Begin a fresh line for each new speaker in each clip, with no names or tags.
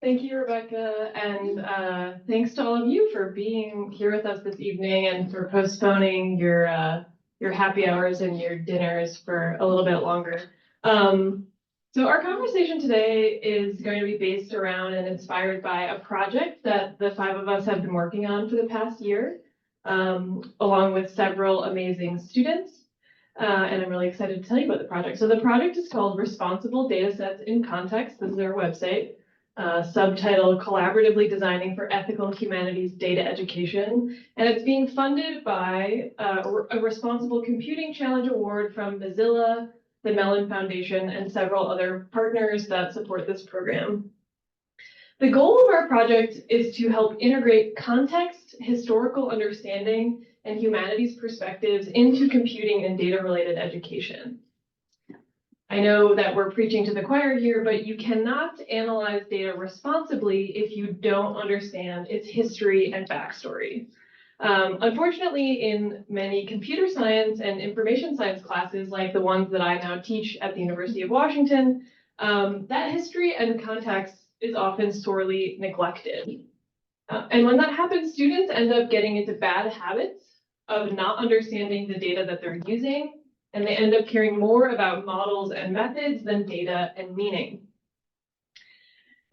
Thank you, Rebecca, and thanks to all of you for being here with us this evening and for postponing your happy hours and your dinners for a little bit longer. So our conversation today is going to be based around and inspired by a project that the five of us have been working on for the past year, along with several amazing students. And I'm really excited to tell you about the project. So the project is called Responsible Datasets in Context. This is our website. Subtitled Collaboratively Designing for Ethical Humanities Data Education. And it's being funded by a Responsible Computing Challenge Award from Mozilla, the Mellon Foundation, and several other partners that support this program. The goal of our project is to help integrate context, historical understanding, and humanities perspectives into computing and data-related education. I know that we're preaching to the choir here, but you cannot analyze data responsibly if you don't understand its history and backstory. Unfortunately, in many computer science and information science classes, like the ones that I now teach at the University of Washington, that history and context is often sorely neglected. And when that happens, students end up getting into bad habits of not understanding the data that they're using, and they end up caring more about models and methods than data and meaning.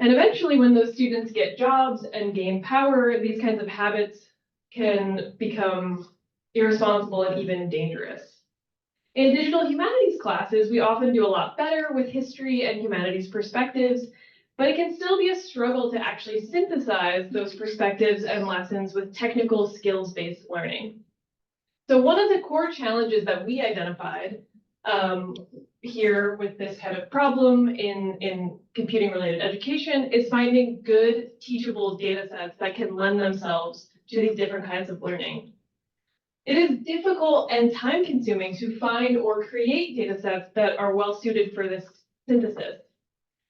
And eventually, when those students get jobs and gain power, these kinds of habits can become irresponsible and even dangerous. In digital humanities classes, we often do a lot better with history and humanities perspectives, but it can still be a struggle to actually synthesize those perspectives and lessons with technical skills-based learning. So one of the core challenges that we identified here with this kind of problem in computing-related education is finding good teachable data sets that can lend themselves to these different kinds of learning. It is difficult and time-consuming to find or create data sets that are well-suited for this synthesis.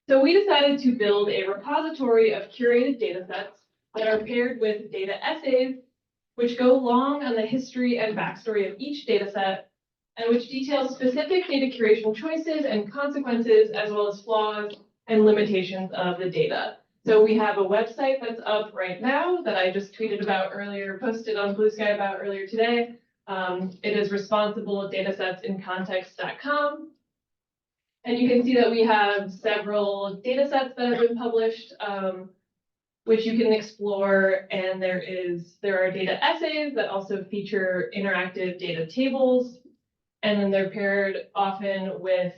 So we decided to build a repository of curated data sets that are paired with data essays, which go long on the history and backstory of each data set, and which details specific data curation choices and consequences, as well as flaws and limitations of the data. So we have a website that's up right now that I just tweeted about earlier, posted on Blue Sky about earlier today. It is responsibledatasetsincontext.com. And you can see that we have several data sets that have been published, which you can explore, and there are data essays that also feature interactive data tables, and then they're paired often with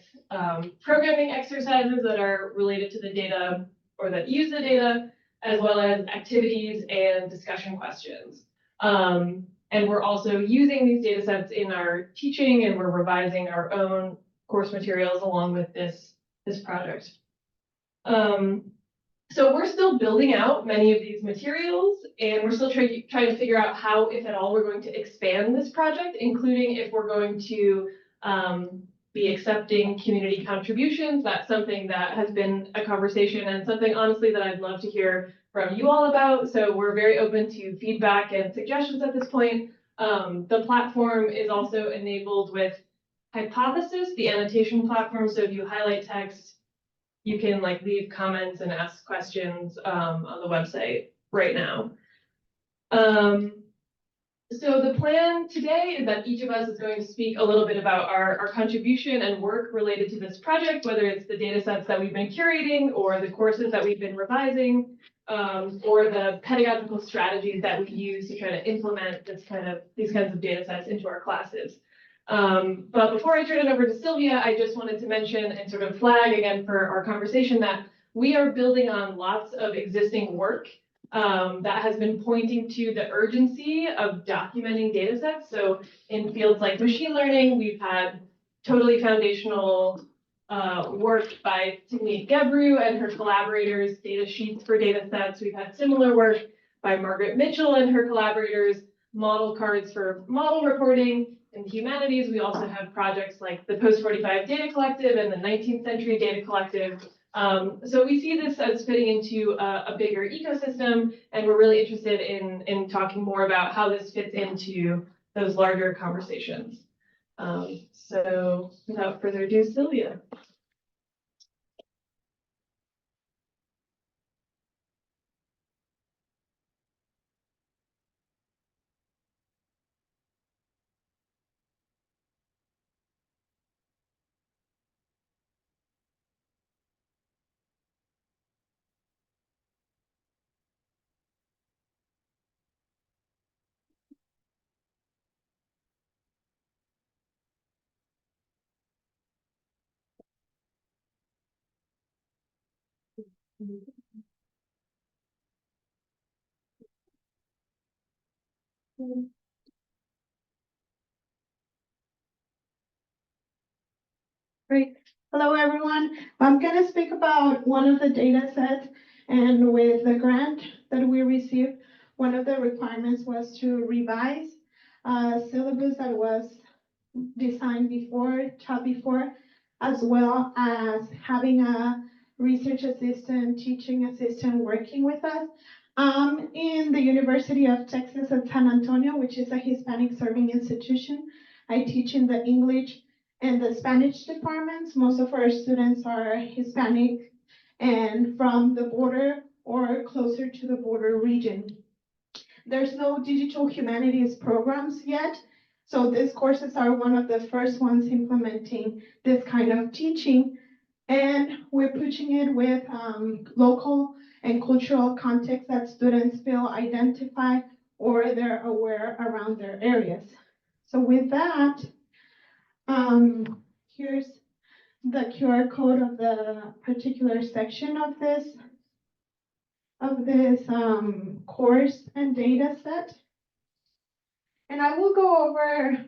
programming exercises that are related to the data or that use the data, as well as activities and discussion questions. And we're also using these data sets in our teaching, and we're revising our own course materials along with this project. So we're still building out many of these materials, and we're still trying to figure out how, if at all, we're going to expand this project, including if we're going to be accepting community contributions. That's something that has been a conversation and something, honestly, that I'd love to hear from you all about. So we're very open to feedback and suggestions at this point. The platform is also enabled with Hypothesis, the annotation platform. So if you highlight text, you can leave comments and ask questions on the website right now. So the plan today is that each of us is going to speak a little bit about our contribution and work related to this project, whether it's the data sets that we've been curating or the courses that we've been revising, or the pedagogical strategies that we use to try to implement these kinds of data sets into our classes. But before I turn it over to Sylvia, I just wanted to mention and sort of flag again for our conversation that we are building on lots of existing work that has been pointing to the urgency of documenting data sets. So in fields like machine learning, we've had totally foundational work by Singh Gebru and her collaborators, data sheets for data sets. We've had similar work by Margaret Mitchell and her collaborators, model cards for model reporting. In the humanities, we also have projects like the Post-45 Data Collective and the 19th Century Data Collective. So we see this as fitting into a bigger ecosystem, and we're really interested in talking more about how this fits into those larger conversations. So without further ado, Sylvia.
Great. Hello, everyone. I'm going to speak about one of the data sets, and with the grant that we received, one of the requirements was to revise a syllabus that was designed before, taught before, as well as having a research assistant, teaching assistant working with us. In the University of Texas at San Antonio, which is a Hispanic serving institution, I teach in the English and the Spanish departments. Most of our students are Hispanic and from the border or closer to the border region. There's no digital humanities programs yet, so these courses are one of the first ones implementing this kind of teaching, and we're pushing it with local and cultural context that students feel identified or they're aware around their areas. So with that, here's the QR code of the particular section of this course and data set. And I will go over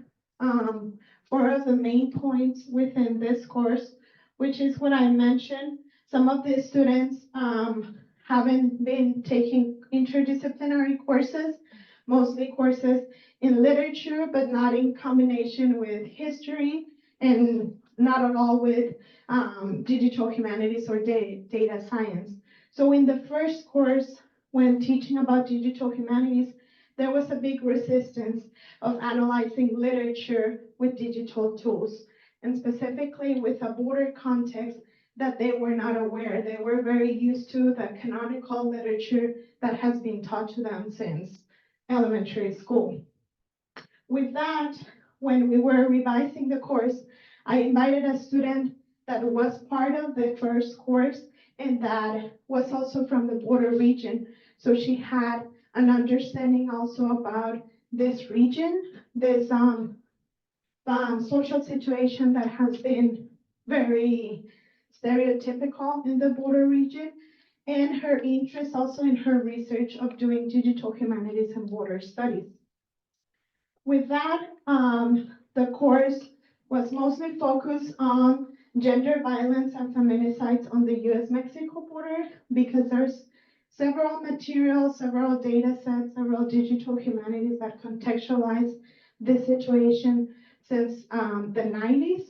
4 of the main points within this course, which is what I mentioned. Some of the students haven't been taking interdisciplinary courses, mostly courses in literature, but not in combination with history and not at all with digital humanities or data science. So in the first course, when teaching about digital humanities, there was a big resistance of analyzing literature with digital tools, and specifically with a border context that they were not aware. They were very used to the canonical literature that has been taught to them since elementary school. With that, when we were revising the course, I invited a student that was part of the first course and that was also from the border region. So she had an understanding also about this region, this social situation that has been very stereotypical in the border region, and her interest also in her research of doing digital humanities and border studies. With that, the course was mostly focused on gender violence and feminicides on the US-Mexico border, because there's several materials, several data sets, several digital humanities that contextualize this situation since the 90s.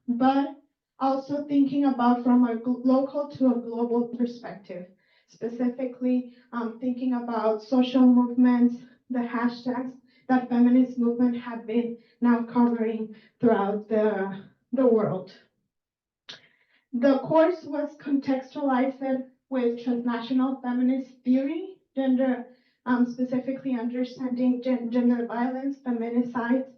But also thinking about from a local to a global perspective, specifically thinking about social movements, the hashtags that feminist movement have been now covering throughout the world. The course was contextualized with transnational feminist theory, gender, specifically understanding gender violence, feminicides,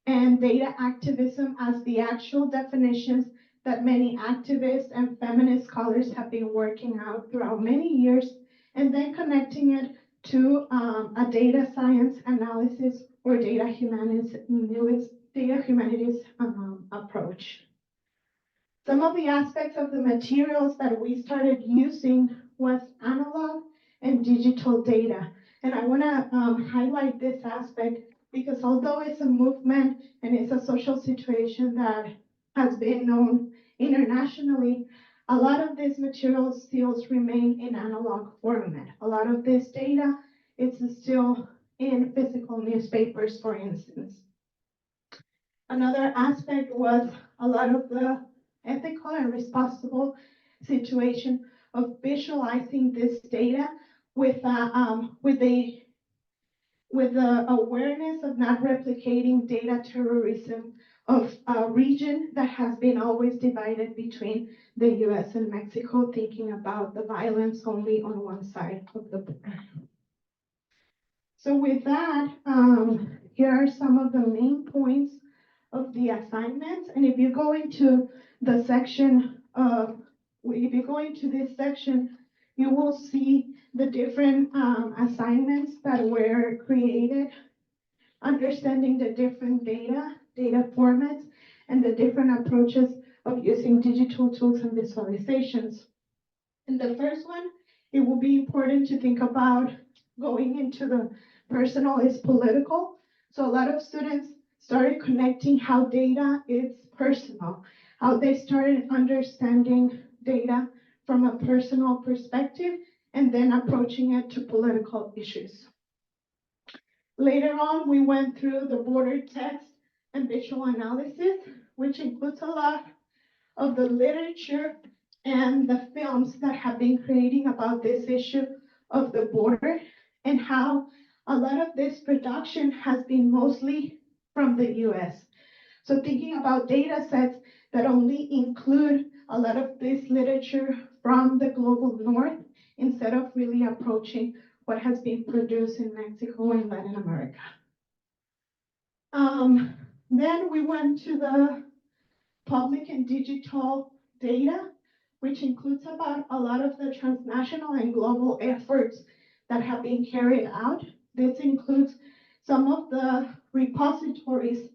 and data activism as the actual definitions that many activists and feminist scholars have been working out throughout many years, and then connecting it to a data science analysis or data humanities approach. Some of the aspects of the materials that we started using was analog and digital data. And I want to highlight this aspect because although it's a movement and it's a social situation that has been known internationally, a lot of these materials still remain in analog format. A lot of this data is still in physical newspapers, for instance. Another aspect was a lot of the ethical and responsible situation of visualizing this data with the awareness of not replicating data terrorism of a region that has been always divided between the US and Mexico, thinking about the violence only on one side of the border. So with that, here are some of the main points of the assignments. And if you go into the section if you go into this section, you will see the different assignments that were created, understanding the different data formats, and the different approaches of using digital tools and visualizations. In the first one, it will be important to think about going into the personal is political. So a lot of students started connecting how data is personal, how they started understanding data from a personal perspective and then approaching it to political issues. Later on, we went through the border text and visual analysis, which includes a lot of the literature and the films that have been creating about this issue of the border and how a lot of this production has been mostly from the US. So thinking about data sets that only include a lot of this literature from the global north instead of really approaching what has been produced in Mexico and Latin America. Then we went to the public and digital data, which includes about a lot of the transnational and global efforts that have been carried out. This includes some of the repositories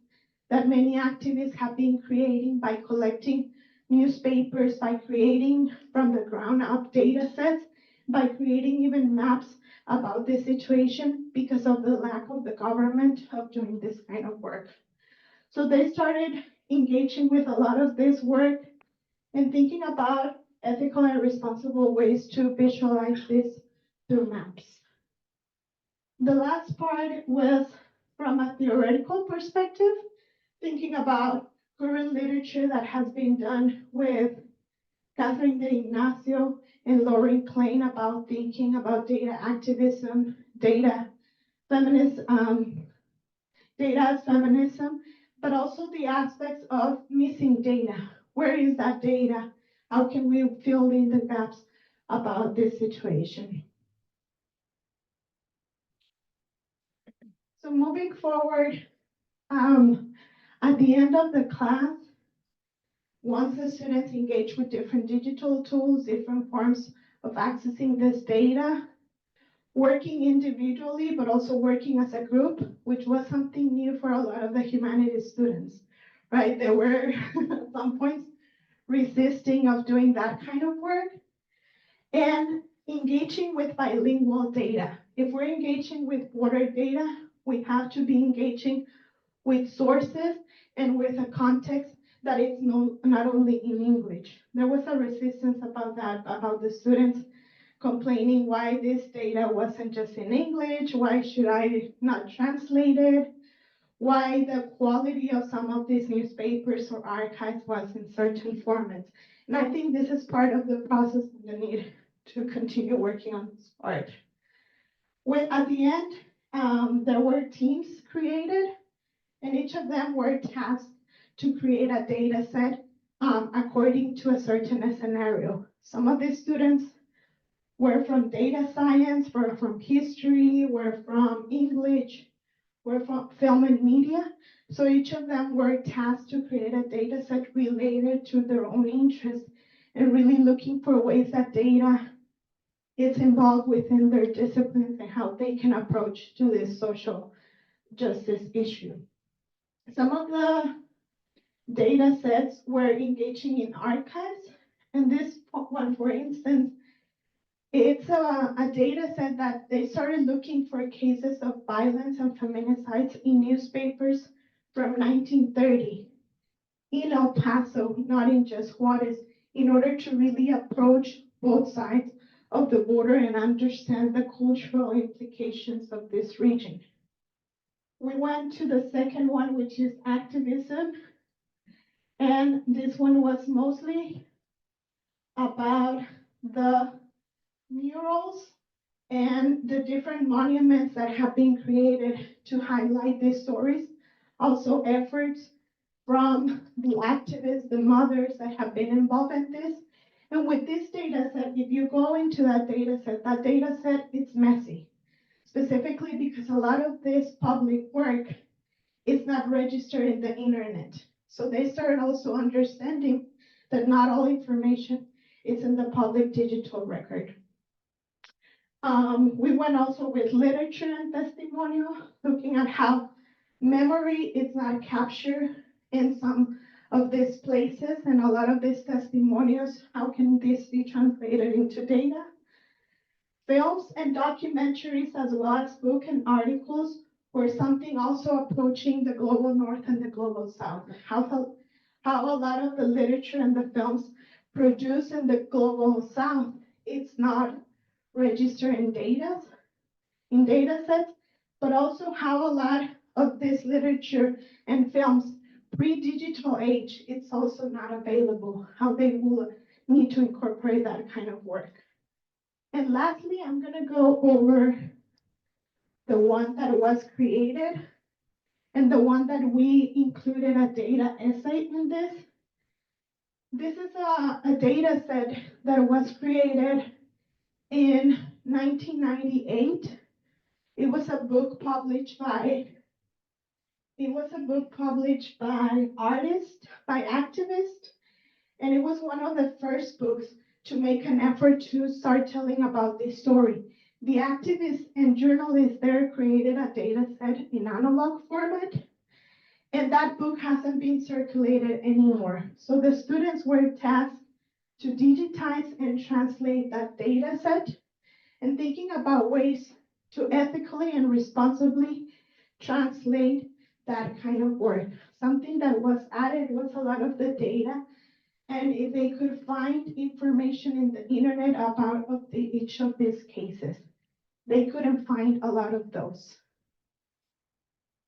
that many activists have been creating by collecting newspapers, by creating from the ground up data sets, by creating even maps about the situation because of the lack of the government of doing this kind of work. So they started engaging with a lot of this work and thinking about ethical and responsible ways to visualize this through maps. The last part was from a theoretical perspective, thinking about current literature that has been done with Catherine De Ignacio and Lauren Klein about thinking about data activism, data feminism, data as feminism, but also the aspects of missing data. Where is that data? How can we fill in the gaps about this situation? So moving forward, at the end of the class, once the students engage with different digital tools, different forms of accessing this data, working individually, but also working as a group, which was something new for a lot of the humanities students, right? They were at some points resisting of doing that kind of work, and engaging with bilingual data. If we're engaging with border data, we have to be engaging with sources and with a context that is not only in English. There was a resistance about that, about the students complaining why this data wasn't just in English, why should I not translate it, why the quality of some of these newspapers or archives was in certain formats. And I think this is part of the process and the need to continue working on this part. At the end, there were teams created, and each of them were tasked to create a data set according to a certain scenario. Some of the students were from data science, were from history, were from English, were from film and media. So each of them were tasked to create a data set related to their own interests and really looking for ways that data is involved within their disciplines and how they can approach to this social justice issue. Some of the data sets were engaging in archives, and this one, for instance, it's a data set that they started looking for cases of violence and feminicides in newspapers from 1930 in El Paso, not in just Juarez, in order to really approach both sides of the border and understand the cultural implications of this region. We went to the second one, which is activism. And this one was mostly about the murals and the different monuments that have been created to highlight these stories. Also efforts from the activists, the mothers that have been involved in this. And with this data set, if you go into that data set, it's messy. Specifically because a lot of this public work is not registered in the internet. So they started also understanding that not all information is in the public digital record. We went also with literature and testimonial, looking at how memory is not captured in some of these places and a lot of these testimonials. How can this be translated into data? Films and documentaries, as well as books and articles, were something also approaching the global north and the global south. How a lot of the literature and the films produced in the global south, it's not registered in data sets, but also how a lot of this literature and films pre-digital age, it's also not available, how they will need to incorporate that kind of work. And lastly, I'm gonna go over the one that was created and the one that we included a data essay in this. This is a data set that was created in 1998. It was a book published by artists, by activists, and it was one of the first books to make an effort to start telling about this story. The activists and journalists there created a data set in analog format, and that book hasn't been circulated anymore. So the students were tasked to digitize and translate that data set and thinking about ways to ethically and responsibly translate that kind of work. Something that was added was a lot of the data, and if they could find information in the internet about each of these cases, they couldn't find a lot of those.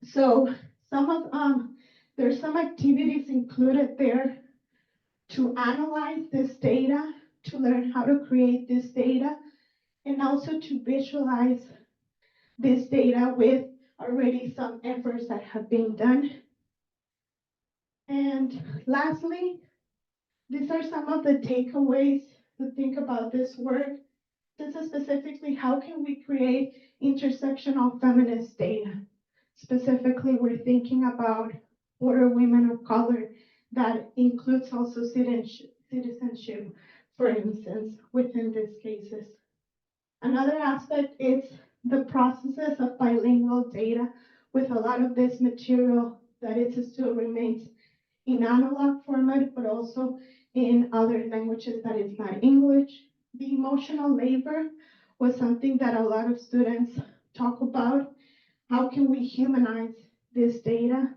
So there's some activities included there to analyze this data, to learn how to create this data, and also to visualize this data with already some efforts that have been done. And lastly, these are some of the takeaways to think about this work. This is specifically how can we create intersectional feminist data. Specifically, we're thinking about what are women of color that includes also citizenship, for instance, within these cases. Another aspect is the processes of bilingual data with a lot of this material that it still remains in analog format, but also in other languages that is not English. The emotional labor was something that a lot of students talk about. How can we humanize this data?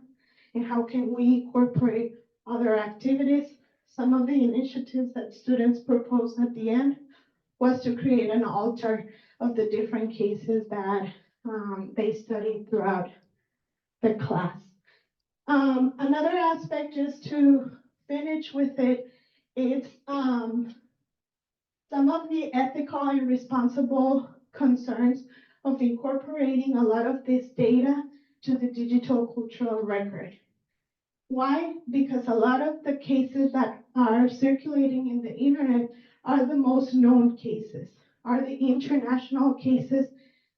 And how can we incorporate other activities? Some of the initiatives that students proposed at the end was to create an altar of the different cases that they studied throughout the class. Another aspect, just to finish with it, is some of the ethical and responsible concerns of incorporating a lot of this data to the digital cultural record. Why? Because a lot of the cases that are circulating in the internet are the most known cases, are the international cases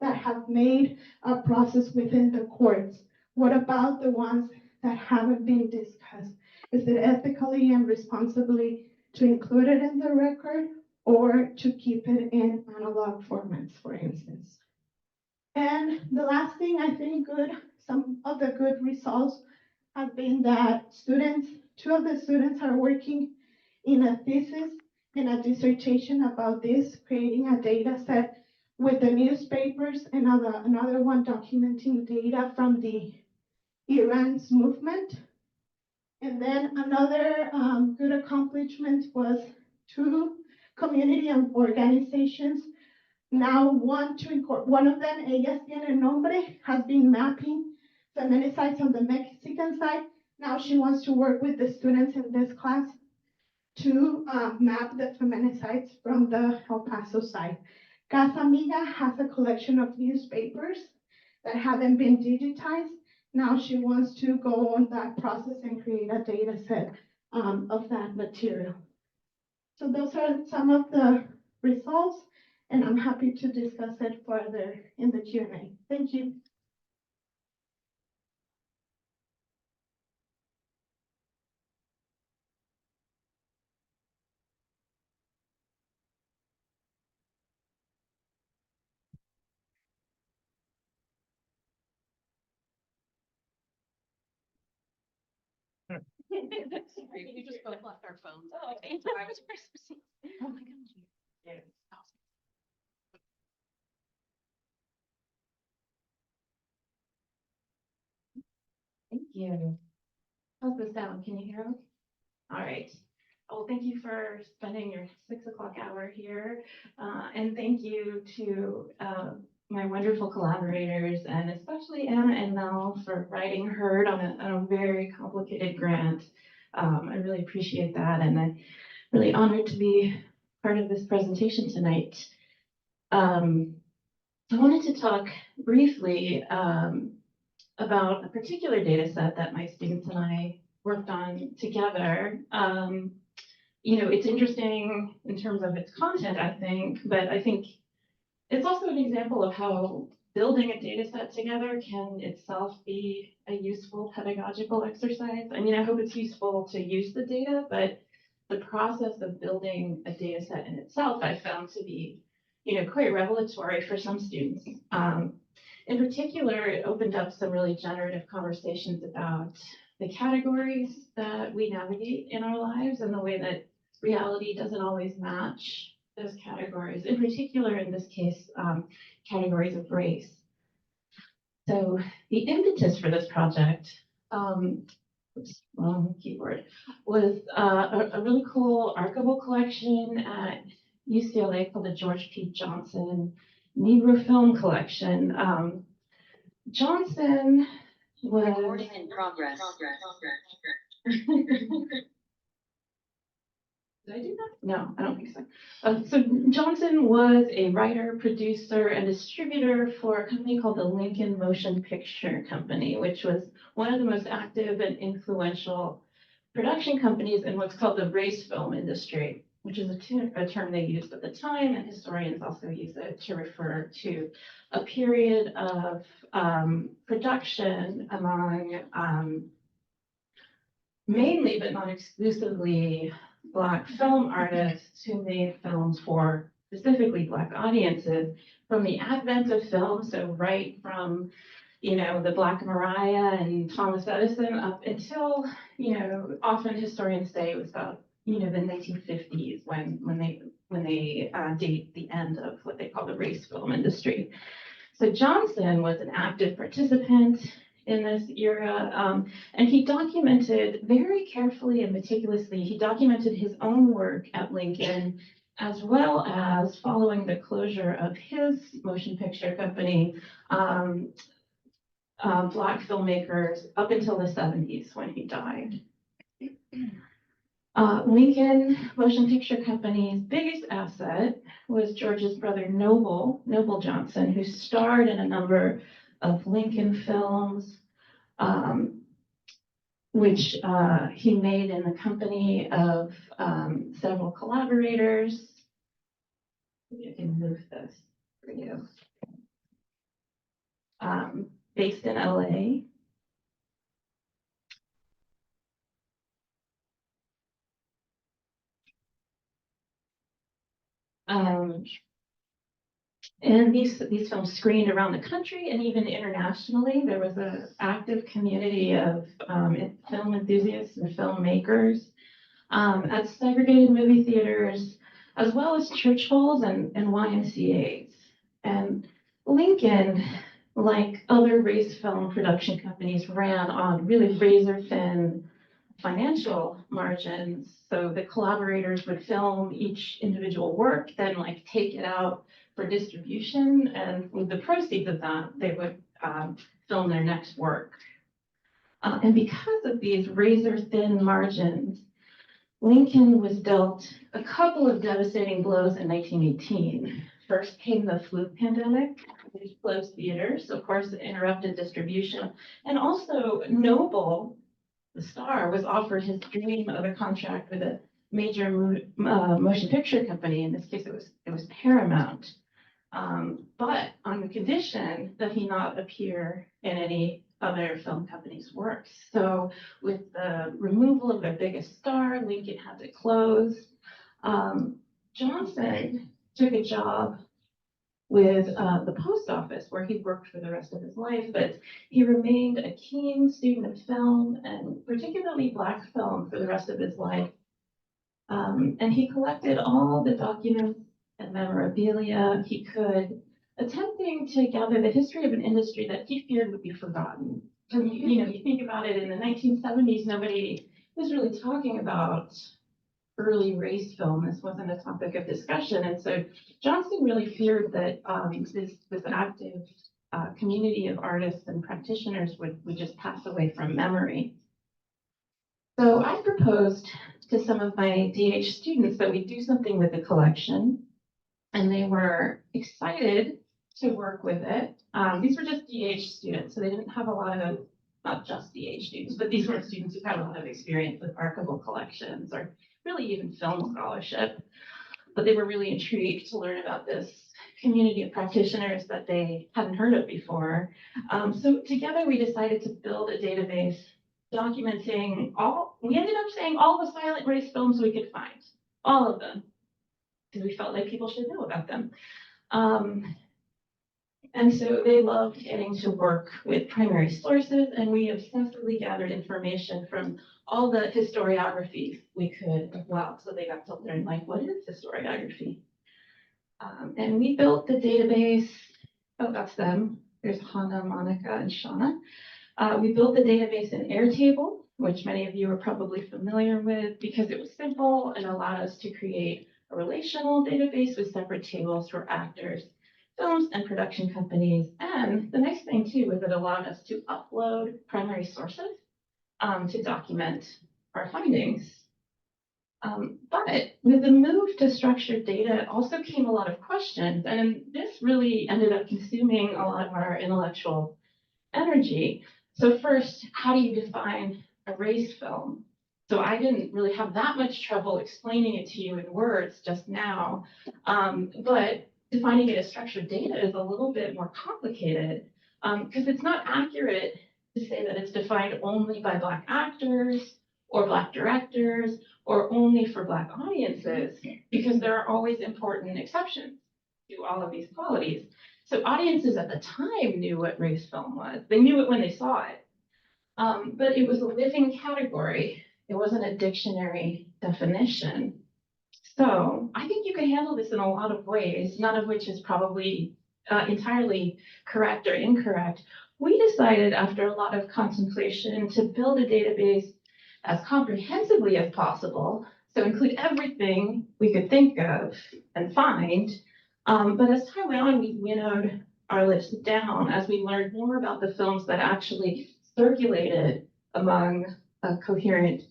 that have made a process within the courts. What about the ones that haven't been discussed? Is it ethically and responsibly to include it in the record or to keep it in analog formats, for instance? And the last thing I think some of the good results have been that two of the students are working in a thesis and a dissertation about this, creating a data set with the newspapers and another one documenting data from the Iran's movement. And then another good accomplishment was two community organizations now want to incorporate, one of them, Ellas Tienen Nombre, has been mapping feminicides on the Mexican side. Now she wants to work with the students in this class to map the feminicides from the El Paso side. Casa Amiga has a collection of newspapers that haven't been digitized. Now she wants to go on that process and create a data set of that material. So those are some of the results, and I'm happy to discuss it further in the Q&A. Thank you.
You just both left our phones.
Oh, okay.
Oh my gosh.
Thank you. How's this sound? Can you hear us? All right. Well, thank you for spending your 6 o'clock hour here. And thank you to my wonderful collaborators, and especially Anna and Mel for writing HERD on a very complicated grant. I really appreciate that, and I'm really honored to be part of this presentation tonight. I wanted to talk briefly about a particular data set that my students and I worked on together. It's interesting in terms of its content, I think, but I think it's also an example of how building a data set together can itself be a useful pedagogical exercise. I mean, I hope it's useful to use the data, but the process of building a data set in itself, I found to be, quite revelatory for some students. In particular, it opened up some really generative conversations about the categories that we navigate in our lives and the way that reality doesn't always match those categories. In particular, in this case, categories of race. So the impetus for this project, wrong keyboard, was a really cool archival collection at UCLA called the George P. Johnson Negro Film Collection. Johnson was...
Recording in progress.
Did I do that? No, I don't think so. So Johnson was a writer, producer, and distributor for a company called the Lincoln Motion Picture Company, which was one of the most active and influential production companies in what's called the race film industry, which is a term they used at the time, and historians also use it to refer to a period of production among mainly, but not exclusively, Black film artists who made films for specifically Black audiences from the advent of film, so right from, the Black Mariah and Thomas Edison up until, often historians say it was about, the 1950s when they date the end of what they call the race film industry. So Johnson was an active participant in this era, and he documented very carefully and meticulously, he documented his own work at Lincoln, as well as following the closure of his motion picture company, Black filmmakers up until the 70s when he died. Lincoln Motion Picture Company's biggest asset was George's brother Noble Johnson, who starred in a number of Lincoln films, which he made in the company of several collaborators. Maybe I can move this for you. Based in LA. And these films screened around the country and even internationally. There was an active community of film enthusiasts and filmmakers at segregated movie theaters, as well as church halls and YMCAs. And Lincoln, like other race film production companies, ran on really razor-thin financial margins. So the collaborators would film each individual work, then take it out for distribution, and with the proceeds of that, they would film their next work. And because of these razor-thin margins, Lincoln was dealt a couple of devastating blows in 1918. First came the flu pandemic, which closed theaters. Of course, it interrupted distribution. And also, Noble, the star, was offered his dream of a contract with a major motion picture company. In this case, it was Paramount. But on the condition that he not appear in any other film companies' works. So with the removal of their biggest star, Lincoln had to close. Johnson took a job with the post office, where he worked for the rest of his life, but he remained a keen student of film, and particularly Black film, for the rest of his life. And he collected all the documents and memorabilia he could, attempting to gather the history of an industry that he feared would be forgotten. And you think about it, in the 1970s, nobody was really talking about early race film. This wasn't a topic of discussion. And so Johnston really feared that this active community of artists and practitioners would just pass away from memory. So I proposed to some of my DH students that we do something with the collection, and they were excited to work with it. These were just DH students, so they didn't have a lot of, not just DH students, but these were students who had a lot of experience with archival collections or really even film scholarship. But they were really intrigued to learn about this community of practitioners that they hadn't heard of before. So together we decided to build a database documenting we ended up saying all the silent race films we could find, all of them, because we felt like people should know about them. And so they loved getting to work with primary sources, and we obsessively gathered information from all the historiography we could as well. So they got to learn, like, what is historiography? And we built the database. Oh, that's them. There's Hannah, Monica, and Shauna. We built the database in Airtable, which many of you are probably familiar with, because it was simple and allowed us to create a relational database with separate tables for actors, films, and production companies. And the nice thing too is it allowed us to upload primary sources to document our findings. But with the move to structured data also came a lot of questions, and this really ended up consuming a lot of our intellectual energy. So first, how do you define a race film? So I didn't really have that much trouble explaining it to you in words just now, but defining it as structured data is a little bit more complicated, because it's not accurate to say that it's defined only by Black actors or Black directors or only for Black audiences, because there are always important exceptions to all of these qualities. So audiences at the time knew what race film was. They knew it when they saw it, but it was a living category. It wasn't a dictionary definition. So I think you can handle this in a lot of ways, none of which is probably entirely correct or incorrect. We decided after a lot of contemplation to build a database as comprehensively as possible, so include everything we could think of and find. But as time went on, we winnowed our list down as we learned more about the films that actually circulated among a coherent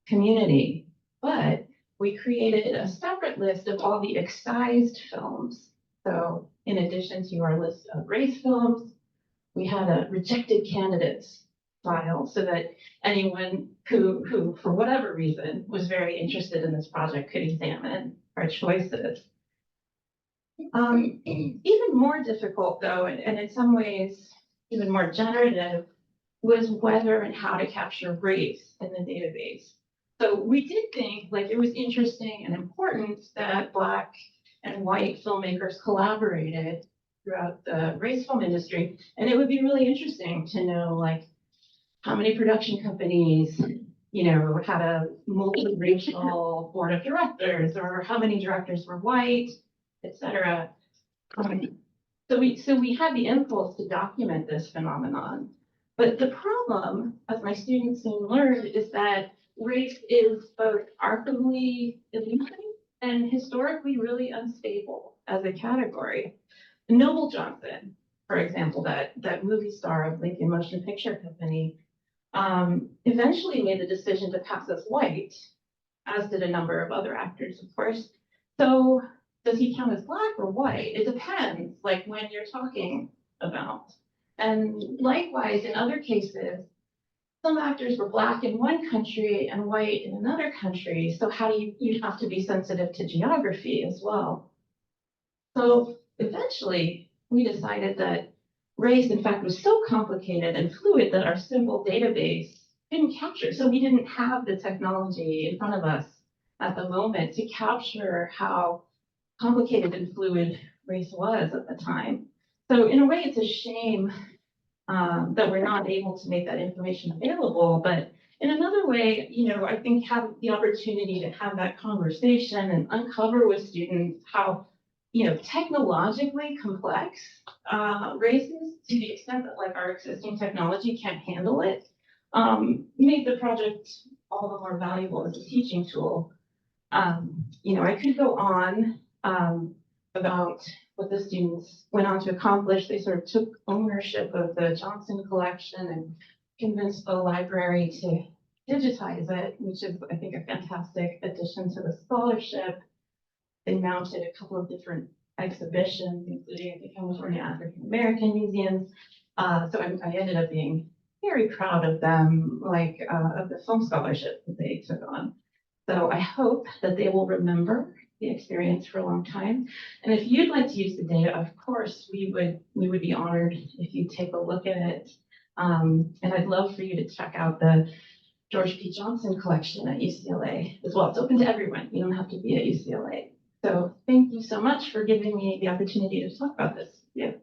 community. But we created a separate list of all the excised films. So in addition to our list of race films, we had a rejected candidates file so that anyone who for whatever reason was very interested in this project could examine our choices. Even more difficult though, and in some ways even more generative, was whether and how to capture race in the database. So we did think like it was interesting and important that Black and white filmmakers collaborated throughout the race film industry. And it would be really interesting to know like how many production companies, had a multiracial board of directors, or how many directors were white, et cetera. So we had the impulse to document this phenomenon. But the problem, as my students soon learned, is that race is both archivally elusive and historically really unstable as a category. Noble Johnson, for example, that movie star of Lincoln Motion Picture Company, eventually made the decision to pass as white, as did a number of other actors, of course. So does he count as Black or white? It depends, like when you're talking about. And likewise, in other cases, some actors were Black in one country and white in another country. So how do you have to be sensitive to geography as well. So eventually, we decided that race, in fact, was so complicated and fluid that our simple database didn't capture. So we didn't have the technology in front of us at the moment to capture how complicated and fluid race was at the time. So in a way, it's a shame that we're not able to make that information available. But in another way, I think have the opportunity to have that conversation and uncover with students how, technologically complex race is, to the extent that like our existing technology can't handle it, made the project all the more valuable as a teaching tool. I could go on about what the students went on to accomplish. They sort of took ownership of the Johnson collection and convinced the library to digitize it, which is, I think, a fantastic addition to the scholarship. They mounted a couple of different exhibitions, including at the California African American Museums. So I ended up being very proud of them, of the film scholarship that they took on. So I hope that they will remember the experience for a long time. And if you'd like to use the data, of course, we would be honored if you take a look at it. And I'd love for you to check out the George P. Johnson collection at UCLA as well. It's open to everyone. You don't have to be at UCLA. So thank you so much for giving me the opportunity to talk about this. Yeah.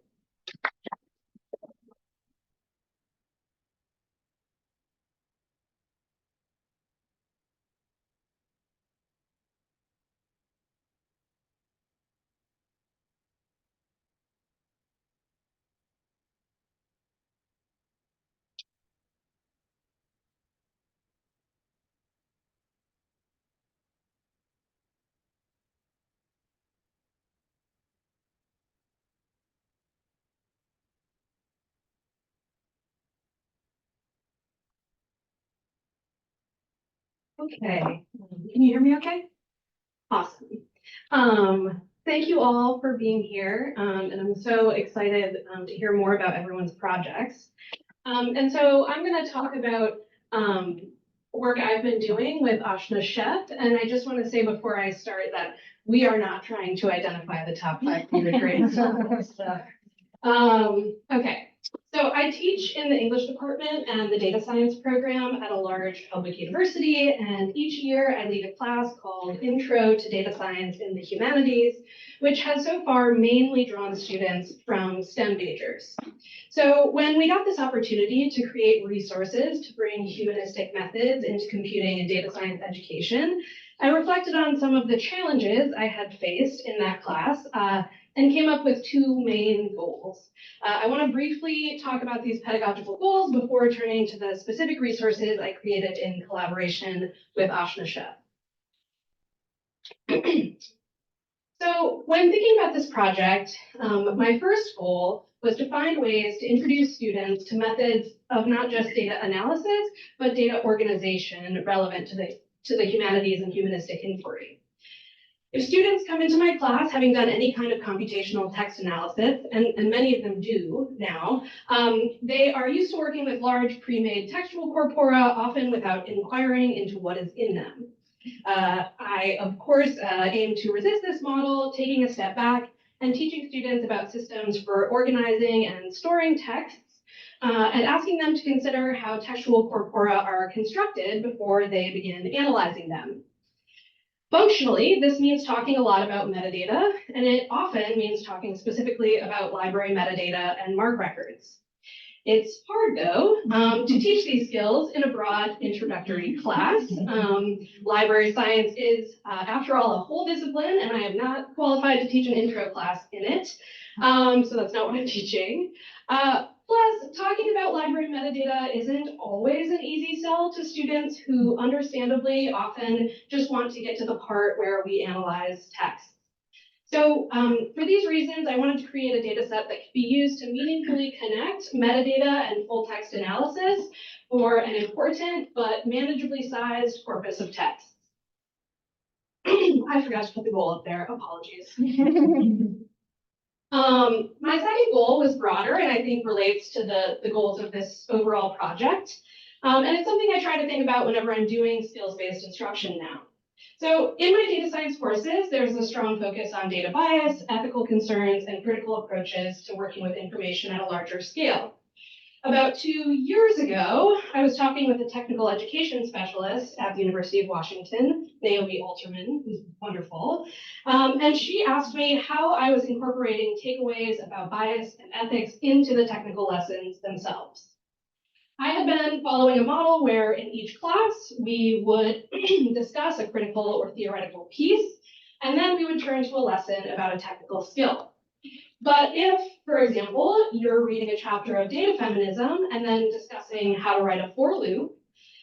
Okay, can you hear me okay? Awesome. Thank you all for being here, and I'm so excited to hear more about everyone's projects. And so I'm going to talk about work I've been doing with Ashna Chef, and I just want to say before I start that we are not trying to identify the top 500 grades. Okay. So I teach in the English department and the data science program at a large public university, and each year I lead a class called Intro to Data Science in the Humanities, which has so far mainly drawn students from STEM majors. So when we got this opportunity to create resources to bring humanistic methods into computing and data science education, I reflected on some of the challenges I had faced in that class and came up with two main goals. I want to briefly talk about these pedagogical goals before turning to the specific resources I created in collaboration with Ashna Chef. So when thinking about this project, my first goal was to find ways to introduce students to methods of not just data analysis, but data organization relevant to the humanities and humanistic inquiry. If students come into my class having done any kind of computational text analysis, and many of them do now, they are used to working with large pre-made textual corpora, often without inquiring into what is in them. I, of course, aim to resist this model, taking a step back and teaching students about systems for organizing and storing texts, and asking them to consider how textual corpora are constructed before they begin analyzing them. Functionally, this means talking a lot about metadata, and it often means talking specifically about library metadata and MARC records. It's hard, though, to teach these skills in a broad introductory class. Library science is, after all, a whole discipline, and I am not qualified to teach an intro class in it, so that's not what I'm teaching. Plus, talking about library metadata isn't always an easy sell to students who understandably often just want to get to the part where we analyze text. So for these reasons, I wanted to create a data set that could be used to meaningfully connect metadata and full text analysis for an important but manageably sized corpus of text. I forgot to put the goal up there, apologies. My second goal was broader and I think relates to the goals of this overall project. And it's something I try to think about whenever I'm doing skills-based instruction now. So in my data science courses, there's a strong focus on data bias, ethical concerns, and critical approaches to working with information at a larger scale. About 2 years ago, I was talking with a technical education specialist at the University of Washington, Naomi Alterman, who's wonderful, and she asked me how I was incorporating takeaways about bias and ethics into the technical lessons themselves. I had been following a model where in each class we would discuss a critical or theoretical piece, and then we would turn to a lesson about a technical skill. But if, for example, you're reading a chapter of data feminism and then discussing how to write a for loop,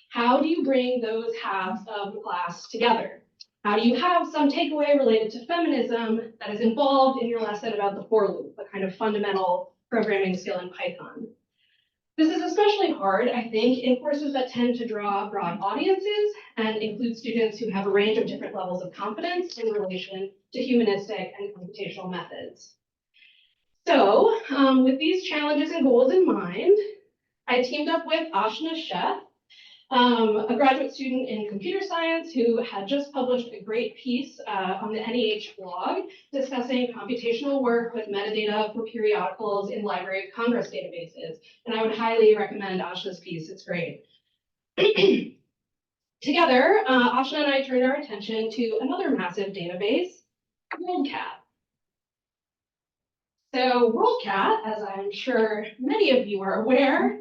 how do you bring those halves of the class together? How do you have some takeaway related to feminism that is involved in your lesson about the for loop, a kind of fundamental programming skill in Python? This is especially hard, I think, in courses that tend to draw broad audiences and include students who have a range of different levels of competence in relation to humanistic and computational methods. So with these challenges and goals in mind, I teamed up with Ashna Sheth, a graduate student in computer science who had just published a great piece on the NEH blog discussing computational work with metadata for periodicals in Library of Congress databases. And I would highly recommend Ashna's piece, it's great. Together, Ashna and I turned our attention to another massive database, WorldCat. So WorldCat, as I'm sure many of you are aware,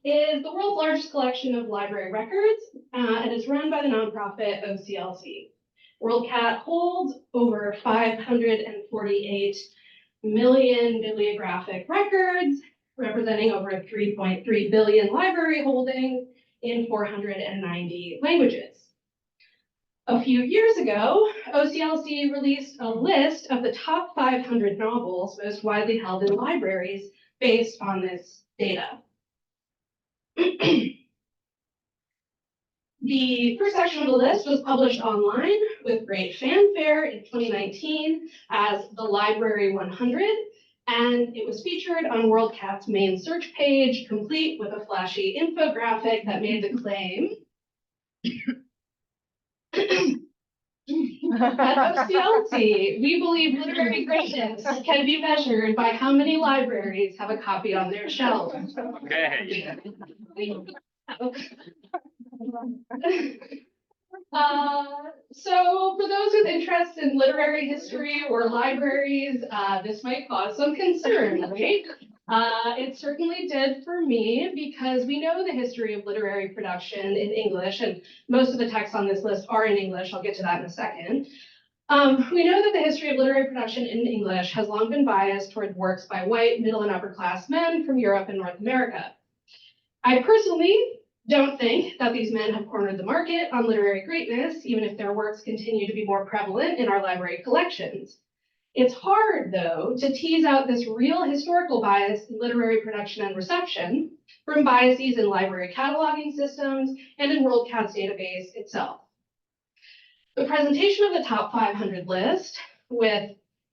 is the world's largest collection of library records and is run by the nonprofit OCLC. WorldCat holds over 548 million bibliographic records, representing over 3.3 billion library holdings in 490 languages. A few years ago, OCLC released a list of the top 500 novels most widely held in libraries based on this data. The first section of the list was published online with great fanfare in 2019 as the Library 100, and it was featured on WorldCat's main search page, complete with a flashy infographic that made the claim At OCLC, we believe literary greatness can be measured by how many libraries have a copy on their shelves.
Okay.
So for those with interest in literary history or libraries, this might cause some concern, right? It certainly did for me because we know the history of literary production in English, and most of the texts on this list are in English. I'll get to that in a second. We know that the history of literary production in English has long been biased toward works by white, middle, and upper class men from Europe and North America. I personally don't think that these men have cornered the market on literary greatness, even if their works continue to be more prevalent in our library collections. It's hard, though, to tease out this real historical bias in literary production and reception from biases in library cataloging systems and in WorldCat's database itself. The presentation of the top 500 list, with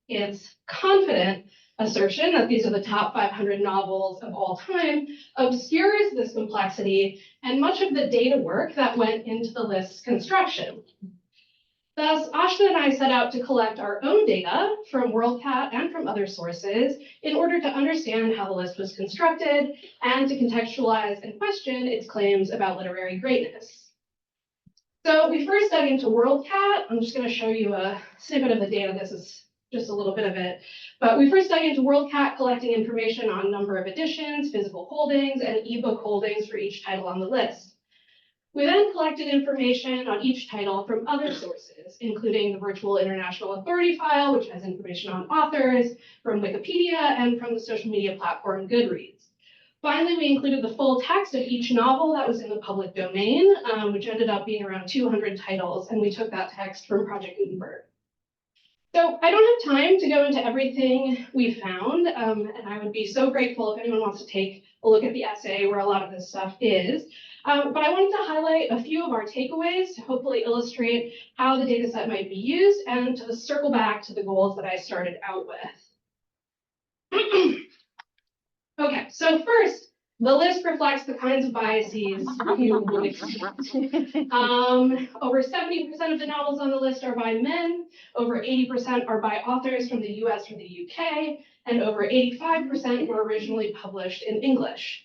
its confident assertion that these are the top 500 novels of all time, obscures this complexity and much of the data work that went into the list's construction. Thus, Ashna and I set out to collect our own data from WorldCat and from other sources in order to understand how the list was constructed and to contextualize and question its claims about literary greatness. So we first dug into WorldCat. I'm just going to show you a snippet of the data. This is just a little bit of it. But we first dug into WorldCat, collecting information on number of editions, physical holdings, and ebook holdings for each title on the list. We then collected information on each title from other sources, including the Virtual International Authority file, which has information on authors, from Wikipedia, and from the social media platform Goodreads. Finally, we included the full text of each novel that was in the public domain, which ended up being around 200 titles, and we took that text from Project Gutenberg. So I don't have time to go into everything we found, and I would be so grateful if anyone wants to take a look at the essay where a lot of this stuff is. But I wanted to highlight a few of our takeaways to hopefully illustrate how the data set might be used and to circle back to the goals that I started out with. Okay, so first, The list reflects the kinds of biases you would expect. Over 70% of the novels on the list are by men, over 80% are by authors from the US or the UK, and over 85% were originally published in English.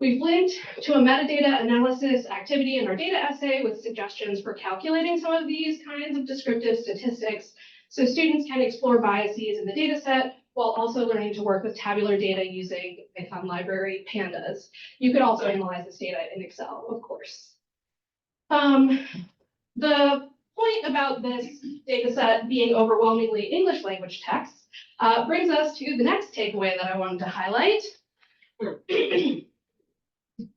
We've linked to a metadata analysis activity in our data essay with suggestions for calculating some of these kinds of descriptive statistics so students can explore biases in the data set while also learning to work with tabular data using Python library pandas. You could also analyze this data in Excel, of course. The point about this data set being overwhelmingly English language text brings us to the next takeaway that I wanted to highlight, which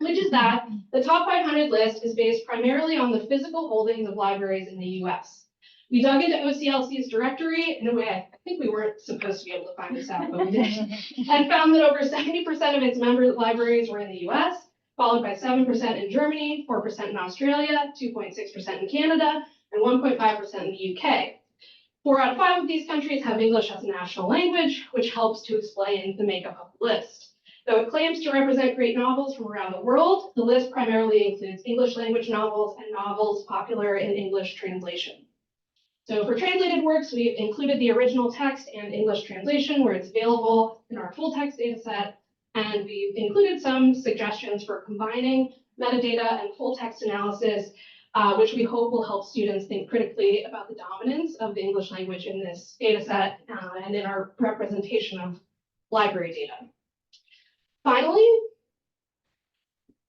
is that the top 500 list is based primarily on the physical holdings of libraries in the US. We dug into OCLC's directory in a way I think we weren't supposed to be able to find this out, but we did, and found that over 70% of its member libraries were in the US, followed by 7% in Germany, 4% in Australia, 2.6% in Canada, and 1.5% in the UK. 4 out of 5 of these countries have English as a national language, which helps to explain the makeup of the list. Though it claims to represent great novels from around the world, the list primarily includes English language novels and novels popular in English translation. So for translated works, we've included the original text and English translation where it's available in our full text data set, and we've included some suggestions for combining metadata and full text analysis, which we hope will help students think critically about the dominance of the English language in this data set and in our representation of library data. Finally,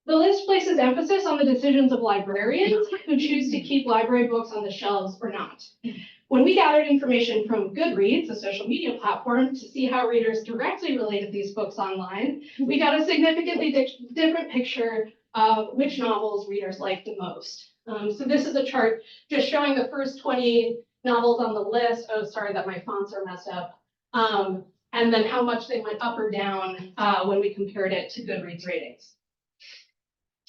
the list places emphasis on the decisions of librarians who choose to keep library books on the shelves or not. When we gathered information from Goodreads, a social media platform, to see how readers directly related these books online, we got a significantly different picture of which novels readers liked the most. So this is a chart just showing the first 20 novels on the list. Oh, sorry that my fonts are messed up. And then how much they went up or down when we compared it to Goodreads ratings.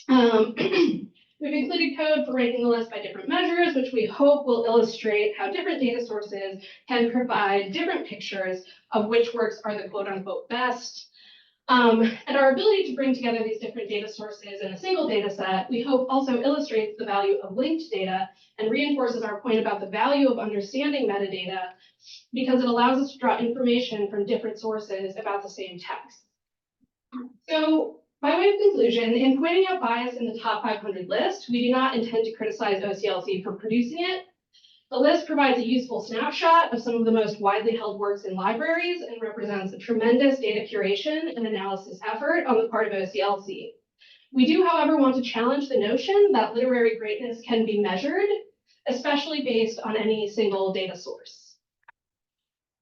We've included code for ranking the list by different measures, which we hope will illustrate how different data sources can provide different pictures of which works are the quote unquote best. And our ability to bring together these different data sources in a single data set, we hope also illustrates the value of linked data and reinforces our point about the value of understanding metadata because it allows us to draw information from different sources about the same text. So, by way of conclusion, in pointing out bias in the top 500 list, we do not intend to criticize OCLC for producing it. The list provides a useful snapshot of some of the most widely held works in libraries and represents a tremendous data curation and analysis effort on the part of OCLC. We do, however, want to challenge the notion that literary greatness can be measured, especially based on any single data source.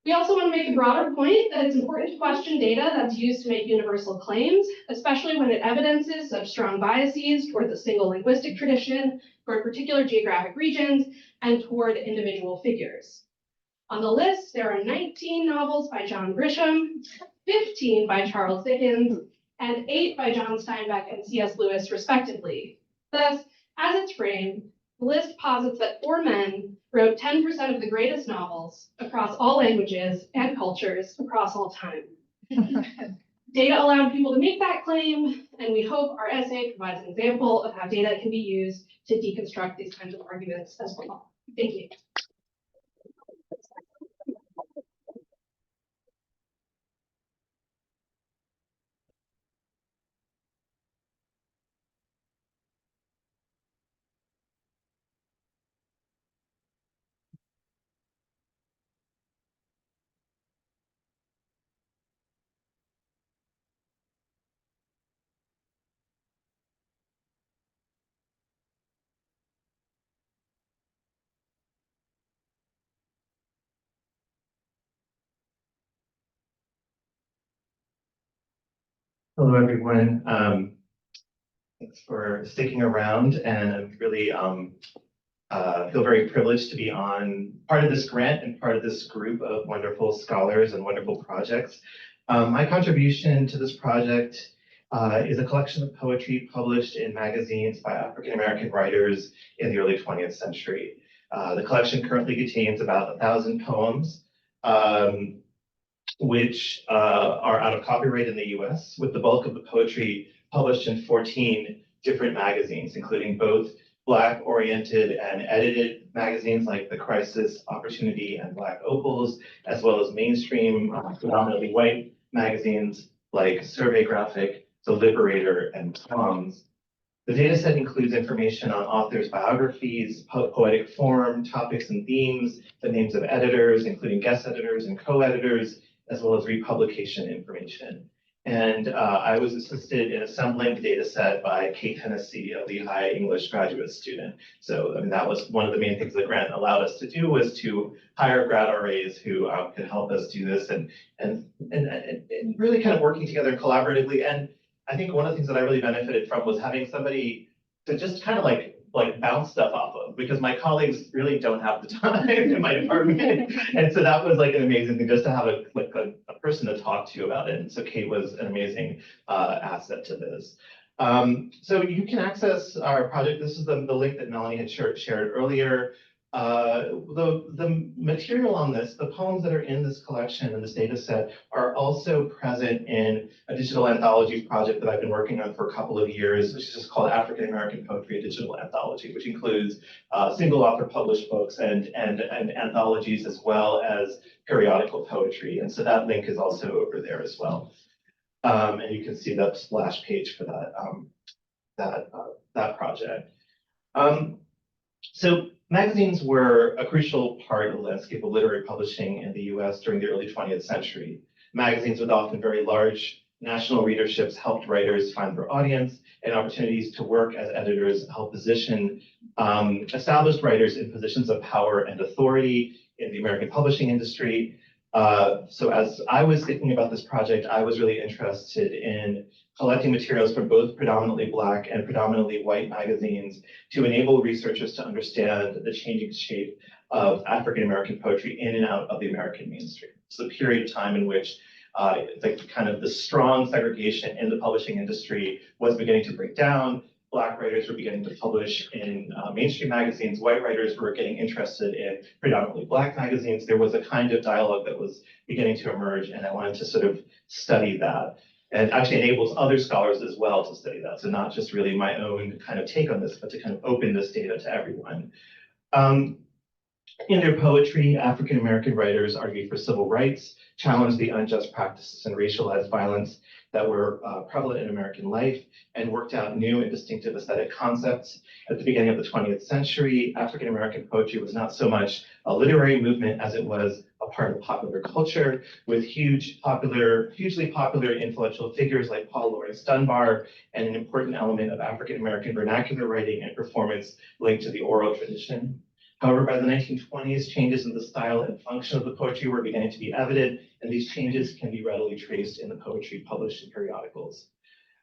We also want to make a broader point that it's important to question data that's used to make universal claims, especially when it evidences such strong biases toward the single linguistic tradition, toward particular geographic regions, and toward individual figures. On the list, there are 19 novels by John Grisham, 15 by Charles Dickens, and 8 by John Steinbeck and C.S. Lewis, respectively. Thus, as it's framed, the list posits that 4 men wrote 10% of the greatest novels across all languages and cultures across all time. Data allowed people to make that claim, and we hope our essay provides an example of how data can be used to deconstruct these kinds of arguments as well. Thank you.
Hello, everyone. Thanks for sticking around, and I'm really feel very privileged to be on part of this grant and part of this group of wonderful scholars and wonderful projects. My contribution to this project is a collection of poetry published in magazines by African-American writers in the early 20th century. The collection currently contains about 1,000 poems. which are out of copyright in the US, with the bulk of the poetry published in 14 different magazines, including both Black-oriented and edited magazines like The Crisis, Opportunity, and Black Opals, as well as mainstream, predominantly white magazines like Survey Graphic, The Liberator, and Palms. The dataset includes information on authors' biographies, poetic form, topics and themes, the names of editors, including guest editors and co-editors, as well as republication information. And I was assisted in assembling the data set by Kate Hennessy, a Lehigh English graduate student. So I mean, that was one of the main things the grant allowed us to do, was to hire grad RAs who could help us do this and really kind of working together collaboratively. And I think one of the things that I really benefited from was having somebody to just kind of like bounce stuff off of, because my colleagues really don't have the time in my department. And so that was like an amazing thing, just to have a person to talk to about it. And so Kate was an amazing asset to this. So you can access our project. This is the link that Melanie had shared earlier. The material on this, the poems that are in this collection and this data set, are also present in a digital anthology project that I've been working on for a couple of years, which is just called African American Poetry, a Digital Anthology, which includes single author published books and anthologies, as well as periodical poetry. And so that link is also over there as well. And you can see that splash page for that project. So magazines were a crucial part of the landscape of literary publishing in the US during the early 20th century. Magazines with often very large national readerships helped writers find their audience, and opportunities to work as editors helped position established writers in positions of power and authority in the American publishing industry. So as I was thinking about this project, I was really interested in collecting materials from both predominantly Black and predominantly white magazines to enable researchers to understand the changing shape of African American poetry in and out of the American mainstream. It's a period of time in which the strong segregation in the publishing industry was beginning to break down. Black writers were beginning to publish in mainstream magazines. White writers were getting interested in predominantly Black magazines. There was a kind of dialogue that was beginning to emerge, and I wanted to sort of study that. And actually enables other scholars as well to study that. So not just really my own kind of take on this, but to kind of open this data to everyone. In their poetry, African American writers argued for civil rights, challenged the unjust practices and racialized violence that were prevalent in American life, and worked out new and distinctive aesthetic concepts. At the beginning of the 20th century, African American poetry was not so much a literary movement as it was a part of popular culture, with hugely popular, influential figures like Paul Laurence Dunbar, and an important element of African American vernacular writing and performance linked to the oral tradition. However, by the 1920s, changes in the style and function of the poetry were beginning to be evident, and these changes can be readily traced in the poetry published in periodicals.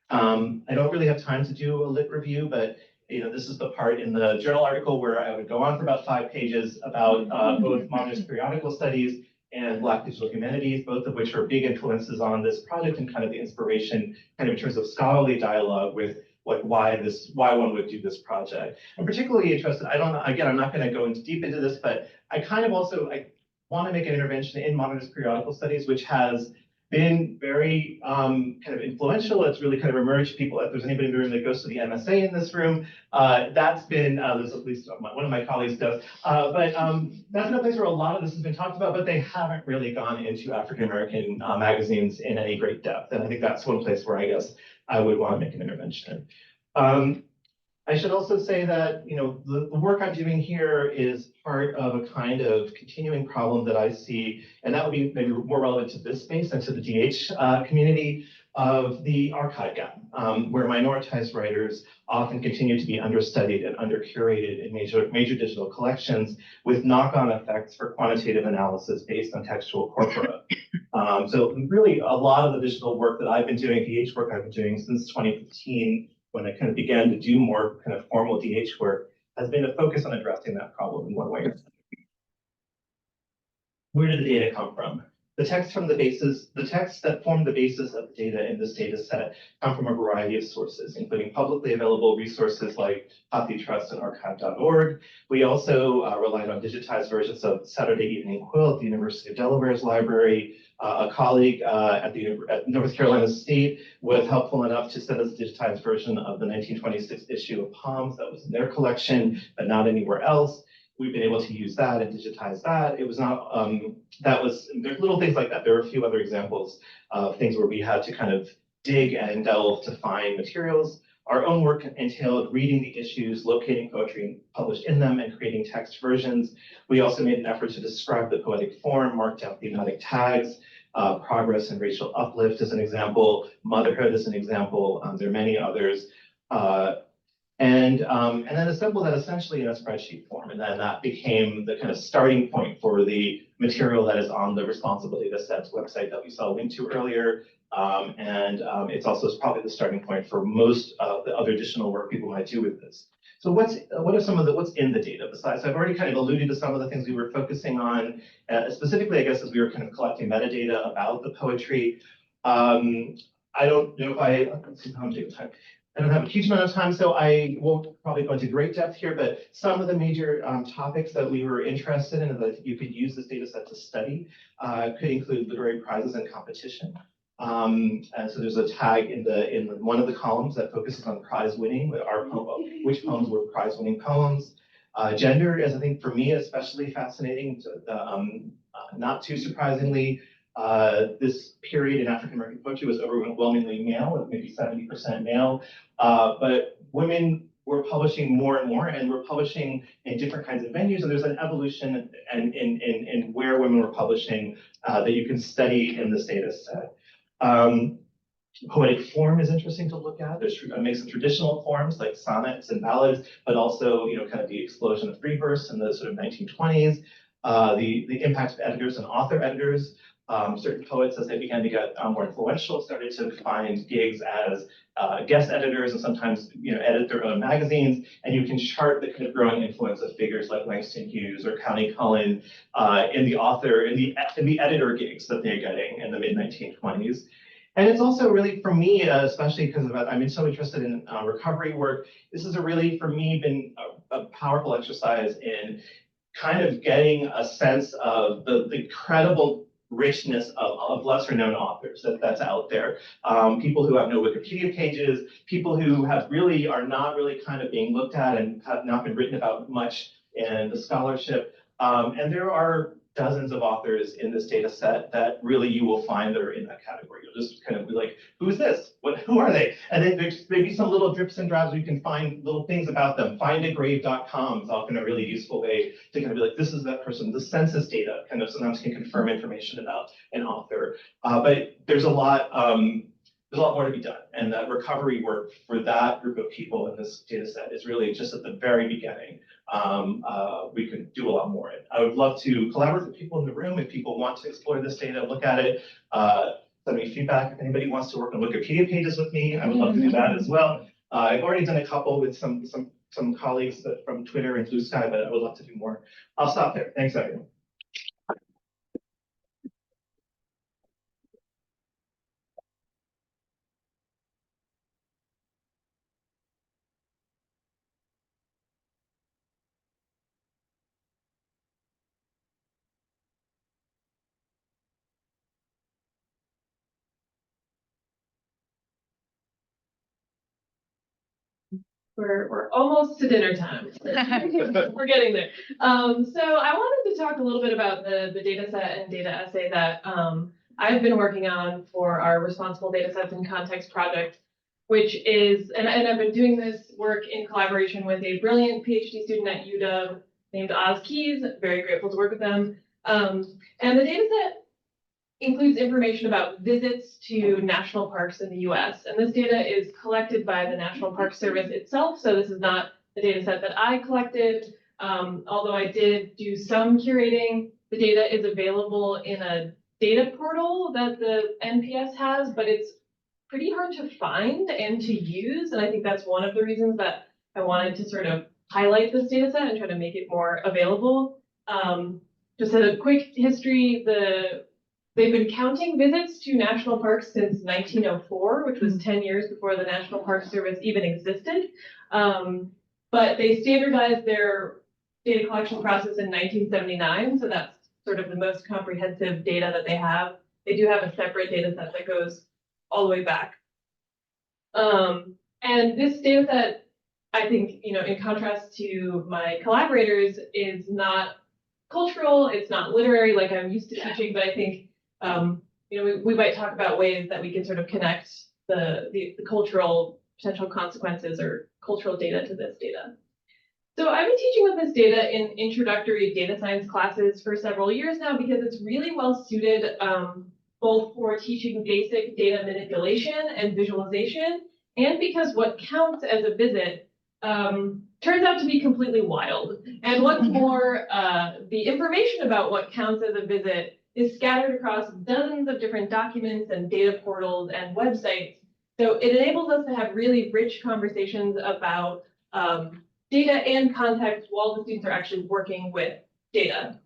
I don't really have time to do a lit review, but this is the part in the journal article where I would go on for about 5 pages about both modernist periodical studies and Black digital humanities, both of which are big influences on this project and kind of the inspiration, kind of in terms of scholarly dialogue with why one would do this project. I'm particularly interested, I'm not going to go deep into this, but I want to make an intervention in modernist periodical studies, which has been very kind of influential. It's really kind of emerged. If there's anybody in the room that goes to the MSA in this room, that's been, there's at least one of my colleagues does, but that's no place where a lot of this has been talked about, but they haven't really gone into African American magazines in any great depth. And I think that's one place where I guess I would want to make an intervention. I should also say that the work I'm doing here is part of a kind of continuing problem that I see, and that would be maybe more relevant to this space and to the DH community, of the archive gap, where minoritized writers often continue to be understudied and undercurated in major digital collections, with knock-on effects for quantitative analysis based on textual corpora. So really a lot of the digital work that I've been doing, DH work I've been doing since 2015, when I kind of began to do more kind of formal DH work, has been a focus on addressing that problem in one way or another. Where did the data come from? The text that form the basis of the data in this data set come from a variety of sources, including publicly available resources like HathiTrust and archive.org. We also relied on digitized versions of Saturday Evening Quill at the University of Delaware's library. A colleague at North Carolina State was helpful enough to send us a digitized version of the 1926 issue of Palms that was in their collection, but not anywhere else. We've been able to use that and digitize that. It was not, there's little things like that. There are a few other examples of things where we had to kind of dig and delve to find materials. Our own work entailed reading the issues, locating poetry published in them, and creating text versions. We also made an effort to describe the poetic form, marked out thematic tags, progress and racial uplift as an example, motherhood as an example. There are many others. And then assemble that essentially in a spreadsheet form. And then that became the kind of starting point for the material that is on the Responsible Datasets website that we saw a link to earlier. It's also probably the starting point for most of the other additional work people might do with this. So what's in the data besides? I've already kind of alluded to some of the things we were focusing on, specifically, I guess, as we were kind of collecting metadata about the poetry. I don't know if let's see how I'm taking time. I don't have a huge amount of time, so I won't probably go into great depth here, but some of the major topics that we were interested in and that you could use this data set to study could include literary prizes and competition. And so there's a tag in one of the columns that focuses on prize winning, which poems were prize winning poems. Gender is, I think, for me, especially fascinating. Not too surprisingly, this period in African American poetry was overwhelmingly male, maybe 70% male, but women were publishing more and more, and were publishing in different kinds of venues. And there's an evolution in where women were publishing that you can study in this data set. Poetic form is interesting to look at. There's a mix of traditional forms like sonnets and ballads, but also, kind of the explosion of free verse in the sort of 1920s. The impact of editors and author editors. Certain poets, as they began to get more influential, started to find gigs as guest editors and sometimes, edit their own magazines. And you can chart the kind of growing influence of figures like Langston Hughes or Connie Cullen in the editor gigs that they're getting in the mid 1920s. And it's also really, for me, especially because I'm so interested in recovery work, this has really, for me, been a powerful exercise in kind of getting a sense of the incredible richness of lesser known authors that's out there. People who have no Wikipedia pages, people who are not really kind of being looked at and have not been written about much in the scholarship. And there are dozens of authors in this data set that really you will find that are in that category. You'll just kind of be like, who's this? Who are they? And then there's maybe some little drips and drabs where you can find little things about them. Findagrave.com is often a really useful way to kind of be like, this is that person. The census data kind of sometimes can confirm information about an author. But there's a lot more to be done. And that recovery work for that group of people in this data set is really just at the very beginning. We could do a lot more. I would love to collaborate with people in the room if people want to explore this data, look at it, send me feedback. If anybody wants to work on Wikipedia pages with me, I would love to do that as well. I've already done a couple with some colleagues from Twitter and Blue Sky, but I would love to do more. I'll stop there. Thanks, everyone.
We're almost to dinner time. We're getting there. So I wanted to talk a little bit about the data set and data essay that I've been working on for our Responsible Datasets and Context project, which is, and I've been doing this work in collaboration with a brilliant PhD student at UW named Oz Keys. Very grateful to work with them. And the data set includes information about visits to national parks in the US. And this data is collected by the National Park Service itself. So this is not the data set that I collected. Although I did do some curating, the data is available in a data portal that the NPS has, but it's pretty hard to find and to use. And I think that's one of the reasons that I wanted to sort of highlight this data set and try to make it more available. Just a quick history, the they've been counting visits to national parks since 1904, which was 10 years before the National Park Service even existed. But they standardized their data collection process in 1979, so that's sort of the most comprehensive data that they have. They do have a separate data set that goes all the way back. And this data set, I think, in contrast to my collaborators, is not cultural, it's not literary like I'm used to teaching, but I think, we might talk about ways that we can sort of connect the cultural potential consequences or cultural data to this data. So I've been teaching with this data in introductory data science classes for several years now because it's really well suited both for teaching basic data manipulation and visualization, and because what counts as a visit turns out to be completely wild. And what's more, the information about what counts as a visit is scattered across dozens of different documents and data portals and websites. So it enables us to have really rich conversations about data and context while the students are actually working with data.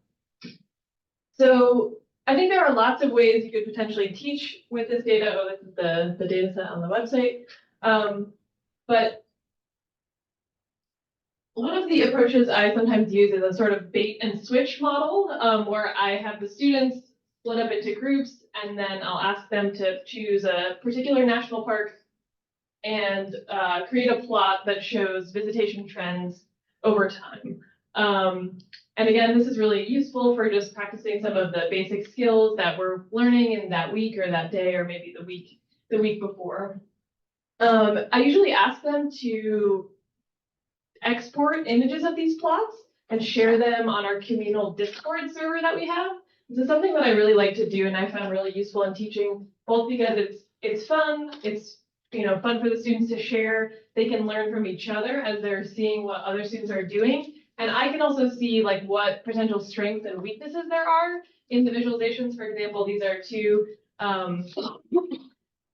So I think there are lots of ways you could potentially teach with this data. Oh, this is the data set on the website. But one of the approaches I sometimes use is a sort of bait and switch model, where I have the students split up into groups, and then I'll ask them to choose a particular national park and create a plot that shows visitation trends over time. And again, this is really useful for just practicing some of the basic skills that we're learning in that week or that day, or maybe the week before. I usually ask them to export images of these plots and share them on our communal Discord server that we have. This is something that I really like to do and I found really useful in teaching, both because it's fun, it's fun for the students to share. They can learn from each other as they're seeing what other students are doing. And I can also see like what potential strengths and weaknesses there are in the visualizations. For example, these are two,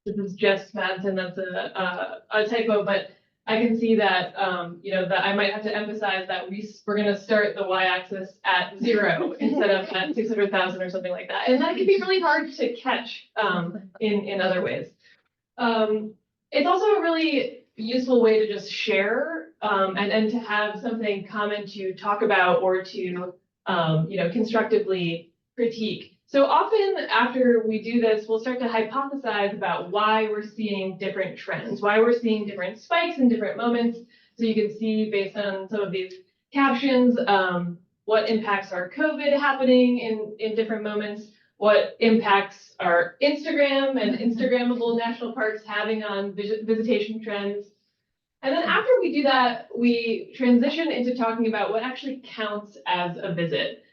this is Jess Madsen, that's a typo, but I can see that, that I might have to emphasize that we're going to start the y-axis at 0 instead of at 600,000 or something like that. And that can be really hard to catch in other ways. It's also a really useful way to just share and to have something common to talk about or to, constructively critique. So often after we do this, we'll start to hypothesize about why we're seeing different trends, why we're seeing different spikes in different moments. So you can see based on some of these captions, what impacts are COVID happening in different moments, what impacts are Instagram and Instagrammable national parks having on visitation trends. And then after we do that, we transition into talking about what actually counts as a visit.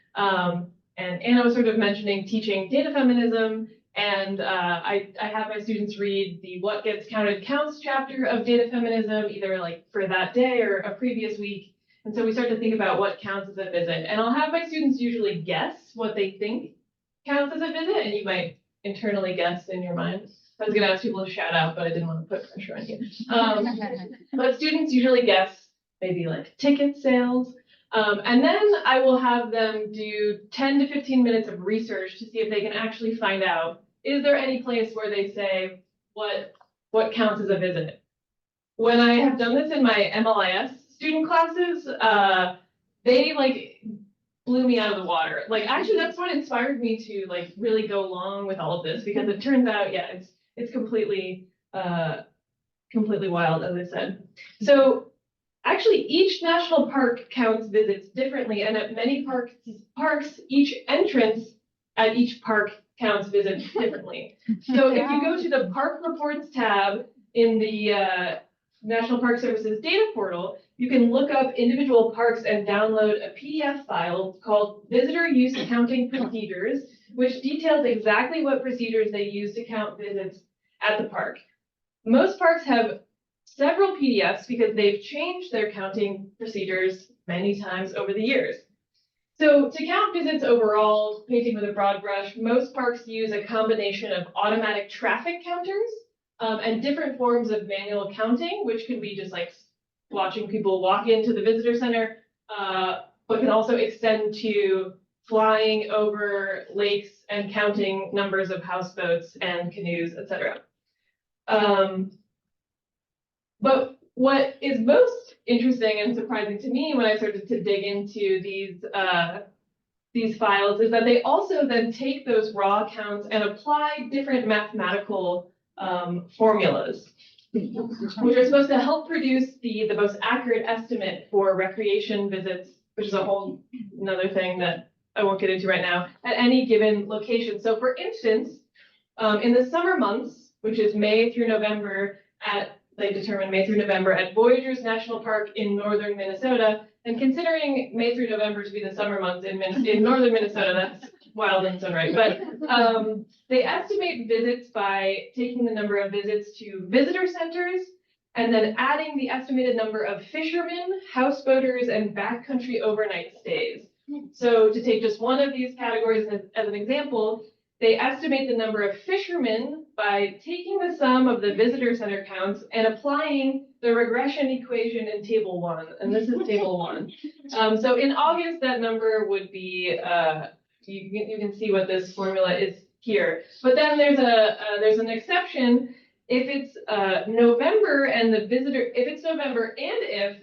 And Anna was sort of mentioning teaching data feminism, and I have my students read the What Gets Counted Counts chapter of data feminism, either like for that day or a previous week. And so we start to think about what counts as a visit. And I'll have my students usually guess what they think counts as a visit, and you might internally guess in your mind. I was going to ask people to shout out, but I didn't want to put pressure on you. But students usually guess maybe like ticket sales. And then I will have them do 10 to 15 minutes of research to see if they can actually find out, is there any place where they say what counts as a visit? When I have done this in my MLIS student classes, they like blew me out of the water. Like actually that's what inspired me to like really go along with all of this, because it turns out, yeah, it's completely wild, as I said. So actually, each national park counts visits differently, and at many parks, each entrance at each park counts visits differently. So if you go to the Park Reports tab in the National Park Service's data portal, you can look up individual parks and download a PDF file called Visitor Use Counting Procedures, which details exactly what procedures they use to count visits at the park. Most parks have several PDFs because they've changed their counting procedures many times over the years. So to count visits overall, painting with a broad brush, most parks use a combination of automatic traffic counters and different forms of manual counting, which can be just like watching people walk into the visitor center, but can also extend to flying over lakes and counting numbers of houseboats and canoes, etc. But what is most interesting and surprising to me when I started to dig into these files is that they also then take those raw counts and apply different mathematical formulas, which are supposed to help produce the most accurate estimate for recreation visits, which is a whole another thing that I won't get into right now, at any given location. So for instance, in the summer months, which is May through November they determine May through November at Voyageurs National Park in northern Minnesota, and considering May through November to be the summer months in northern Minnesota, that's wild in its own right. But they estimate visits by taking the number of visits to visitor centers and then adding the estimated number of fishermen, houseboaters, and backcountry overnight stays. So to take just one of these categories as an example, they estimate the number of fishermen by taking the sum of the visitor center counts and applying the regression equation in table 1. And this is table 1. So in August, that number would be, you can see what this formula is here. But then there's an exception if it's November and if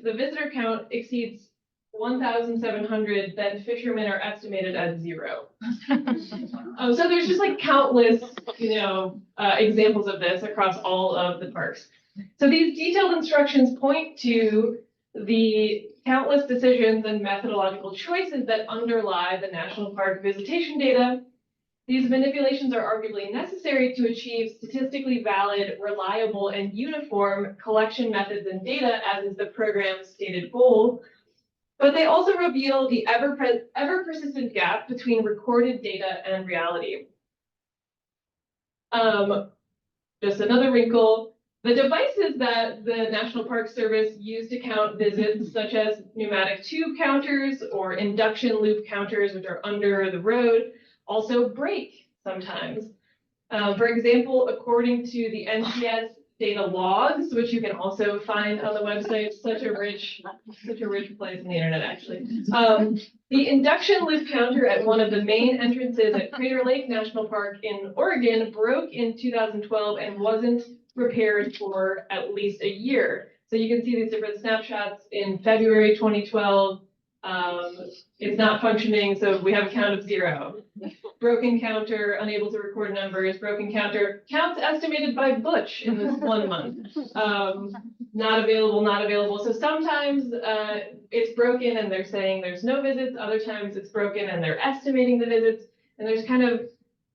the visitor count exceeds 1,700, then fishermen are estimated at 0. So there's just like countless, examples of this across all of the parks. So these detailed instructions point to the countless decisions and methodological choices that underlie the national park visitation data. These manipulations are arguably necessary to achieve statistically valid, reliable, and uniform collection methods and data, as is the program's stated goal. But they also reveal the ever-persistent gap between recorded data and reality. Just another wrinkle, the devices that the National Park Service use to count visits, such as pneumatic tube counters or induction loop counters, which are under the road, also break sometimes. For example, according to the NPS data logs, which you can also find on the website, such a rich place on the internet, actually. The induction loop counter at one of the main entrances at Crater Lake National Park in Oregon broke in 2012 and wasn't repaired for at least a year. So you can see these different snapshots in February 2012. It's not functioning, so we have a count of 0. Broken counter, unable to record numbers, broken counter, counts estimated by Butch in this 1 month. Not available. So sometimes it's broken and they're saying there's no visits, other times it's broken and they're estimating the visits, and there's kind of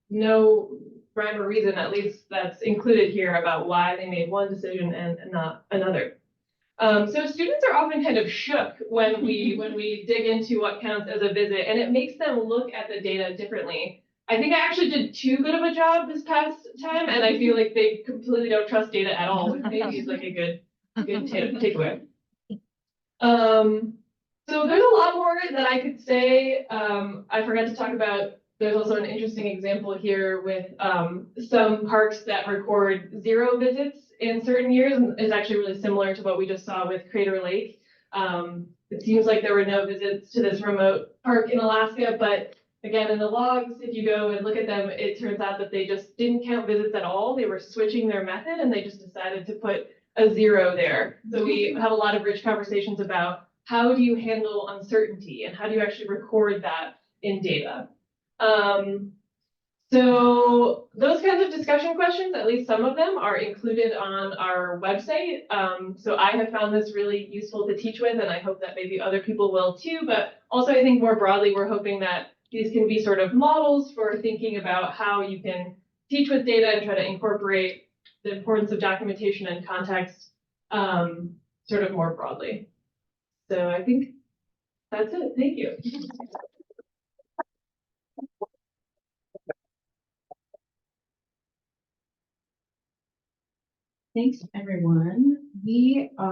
no rhyme or reason, at least that's included here, about why they made one decision and not another. So students are often kind of shook when we dig into what counts as a visit, and it makes them look at the data differently. I think I actually did too good of a job this past time, and I feel like they completely don't trust data at all, which maybe is like a good takeaway. So there's a lot more that I could say. I forgot to talk about, there's also an interesting example here with some parks that record 0 visits in certain years, and is actually really similar to what we just saw with Crater Lake. It seems like there were no visits to this remote park in Alaska, but again, in the logs, if you go and look at them, it turns out that they just didn't count visits at all. They were switching their method and they just decided to put a 0 there. So we have a lot of rich conversations about how do you handle uncertainty and how do you actually record that in data. So those kinds of discussion questions, at least some of them, are included on our website. So I have found this really useful to teach with, and I hope that maybe other people will too. But also I think more broadly, we're hoping that these can be sort of models for thinking about how you can teach with data and try to incorporate the importance of documentation and context sort of more broadly. So I think that's it. Thank you.
Thanks, everyone. We